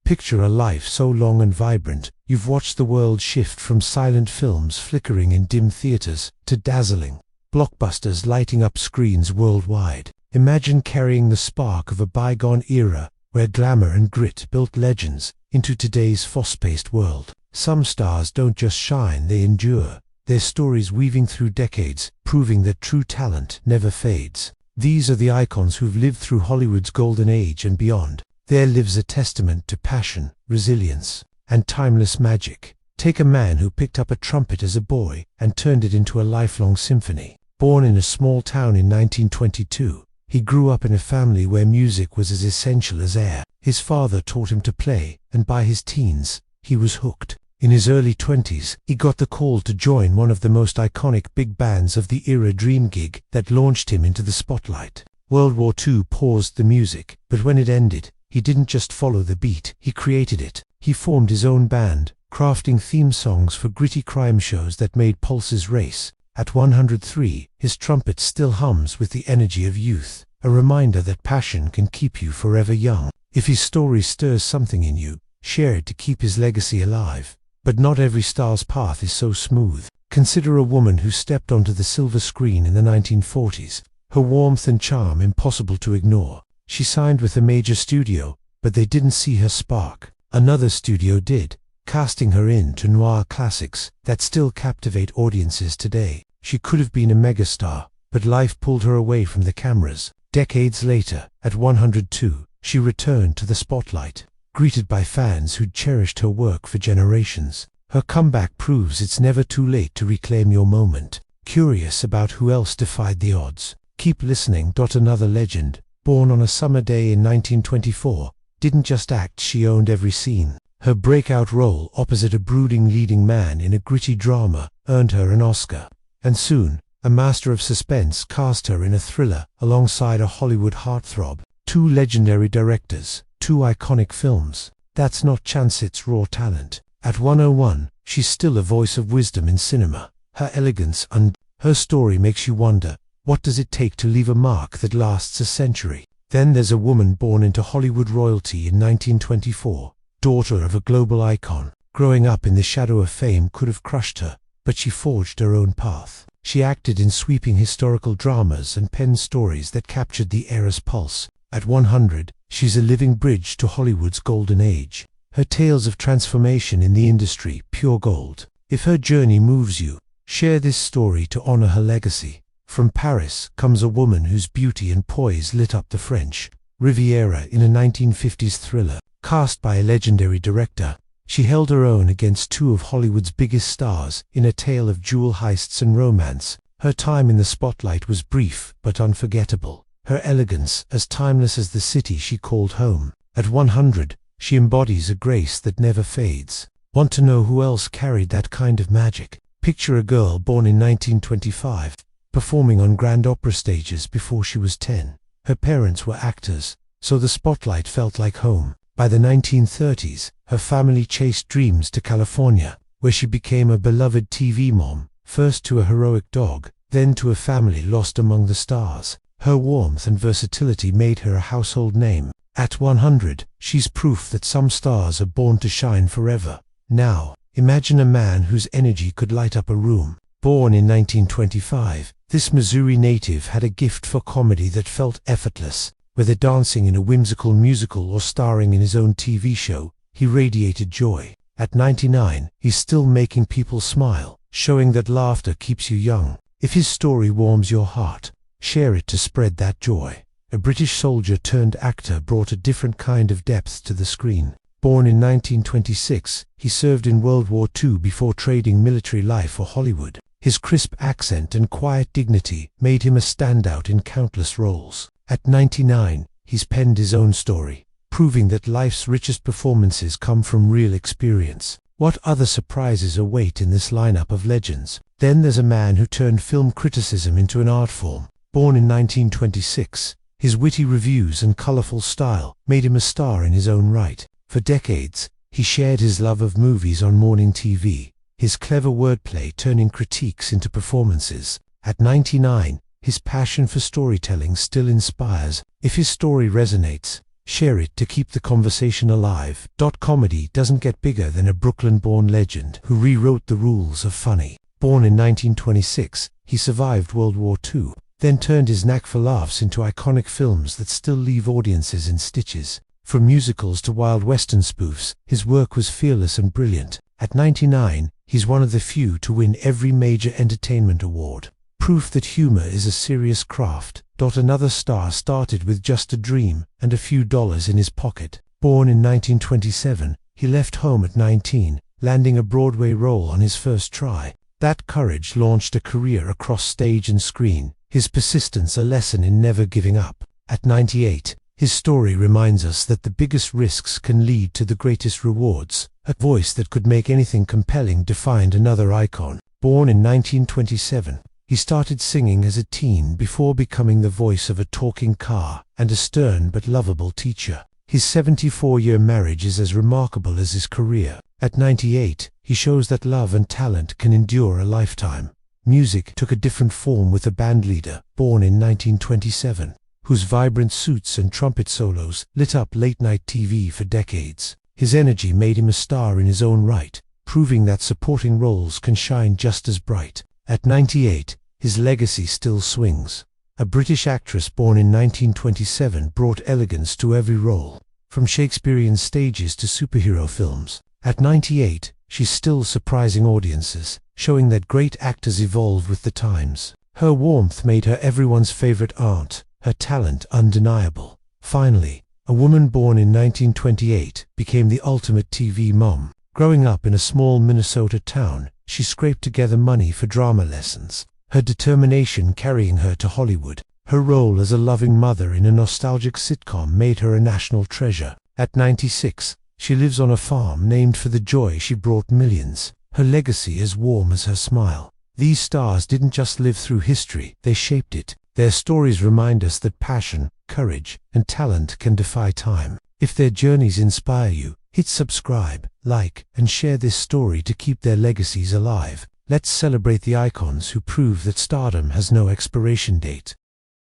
Picture a life so long and vibrant, you've watched the world shift from silent films flickering in dim theaters to dazzling blockbusters lighting up screens worldwide. Imagine carrying the spark of a bygone era where glamour and grit built legends into today's fast-paced world. Some stars don't just shine, they endure, their stories weaving through decades, proving that true talent never fades. These are the icons who've lived through Hollywood's golden age and beyond. There lives a testament to passion, resilience, and timeless magic. Take a man who picked up a trumpet as a boy and turned it into a lifelong symphony. Born in a small town in 1922, he grew up in a family where music was as essential as air. His father taught him to play, and by his teens, he was hooked. In his early 20s, he got the call to join one of the most iconic big bands of the era, dream gig that launched him into the spotlight. World War II paused the music, but when it ended, he didn't just follow the beat, he created it. He formed his own band, crafting theme songs for gritty crime shows that made pulses race. At 103, his trumpet still hums with the energy of youth, a reminder that passion can keep you forever young. If his story stirs something in you, share it to keep his legacy alive. But not every star's path is so smooth. Consider a woman who stepped onto the silver screen in the 1940s, her warmth and charm impossible to ignore. She signed with a major studio, but they didn't see her spark. Another studio did, casting her into noir classics that still captivate audiences today. She could have been a megastar, but life pulled her away from the cameras. Decades later, at 102, she returned to the spotlight, greeted by fans who'd cherished her work for generations. Her comeback proves it's never too late to reclaim your moment. Curious about who else defied the odds? Keep listening. Another legend, born on a summer day in 1924, didn't just act, she owned every scene. Her breakout role opposite a brooding leading man in a gritty drama earned her an Oscar. And soon, a master of suspense cast her in a thriller alongside a Hollywood heartthrob. Two legendary directors, two iconic films. That's not chance, it's raw talent. At 101, she's still a voice of wisdom in cinema. Her elegance and her story makes you wonder, what does it take to leave a mark that lasts a century? Then there's a woman born into Hollywood royalty in 1924, daughter of a global icon. Growing up in the shadow of fame could have crushed her, but she forged her own path. She acted in sweeping historical dramas and penned stories that captured the era's pulse. At 100, she's a living bridge to Hollywood's golden age. Her tales of transformation in the industry, pure gold. If her journey moves you, share this story to honor her legacy. From Paris comes a woman whose beauty and poise lit up the French Riviera in a 1950s thriller. Cast by a legendary director, she held her own against two of Hollywood's biggest stars in a tale of jewel heists and romance. Her time in the spotlight was brief but unforgettable. Her elegance as timeless as the city she called home. At 100, she embodies a grace that never fades. Want to know who else carried that kind of magic? Picture a girl born in 1925, performing on grand opera stages before she was 10. Her parents were actors, so the spotlight felt like home. By the 1930s, her family chased dreams to California, where she became a beloved TV mom, first to a heroic dog, then to a family lost among the stars. Her warmth and versatility made her a household name. At 100, she's proof that some stars are born to shine forever. Now, imagine a man whose energy could light up a room. Born in 1925, this Missouri native had a gift for comedy that felt effortless. Whether dancing in a whimsical musical or starring in his own TV show, he radiated joy. At 99, he's still making people smile, showing that laughter keeps you young. If his story warms your heart, share it to spread that joy. A British soldier turned actor brought a different kind of depth to the screen. Born in 1926, he served in World War II before trading military life for Hollywood. His crisp accent and quiet dignity made him a standout in countless roles. At 99, he's penned his own story, proving that life's richest performances come from real experience. What other surprises await in this lineup of legends? Then there's a man who turned film criticism into an art form. Born in 1926, his witty reviews and colorful style made him a star in his own right. For decades, he shared his love of movies on morning TV, his clever wordplay turning critiques into performances. At 99, his passion for storytelling still inspires. If his story resonates, Share it to keep the conversation alive. Comedy doesn't get bigger than a Brooklyn-born legend who rewrote the rules of funny. Born in 1926, he survived World War II, then turned his knack for laughs into iconic films that still leave audiences in stitches. From musicals to Wild Western spoofs, his work was fearless and brilliant. At 99, he's one of the few to win every major entertainment award. Proof that humor is a serious craft. Another star started with just a dream and a few dollars in his pocket. Born in 1927, he left home at 19, landing a Broadway role on his first try. That courage launched a career across stage and screen, his persistence a lesson in never giving up. At 98, his story reminds us that the biggest risks can lead to the greatest rewards. A voice that could make anything compelling defined another icon. Born in 1927, he started singing as a teen before becoming the voice of a talking car and a stern but lovable teacher. His 74-year marriage is as remarkable as his career. At 98, he shows that love and talent can endure a lifetime. Music took a different form with a bandleader, born in 1927, whose vibrant suits and trumpet solos lit up late-night TV for decades. His energy made him a star in his own right, proving that supporting roles can shine just as bright. At 98, his legacy still swings. A British actress born in 1927 brought elegance to every role, from Shakespearean stages to superhero films. At 98, she's still surprising audiences, showing that great actors evolve with the times. Her warmth made her everyone's favorite aunt, her talent undeniable. Finally, a woman born in 1928 became the ultimate TV mom. Growing up in a small Minnesota town, she scraped together money for drama lessons, her determination carrying her to Hollywood. Her role as a loving mother in a nostalgic sitcom made her a national treasure. At 96, she lives on a farm named for the joy she brought millions, her legacy as warm as her smile. These stars didn't just live through history, they shaped it. Their stories remind us that passion, courage, and talent can defy time. If their journeys inspire you, hit subscribe, like, and share this story to keep their legacies alive. Let's celebrate the icons who prove that stardom has no expiration date.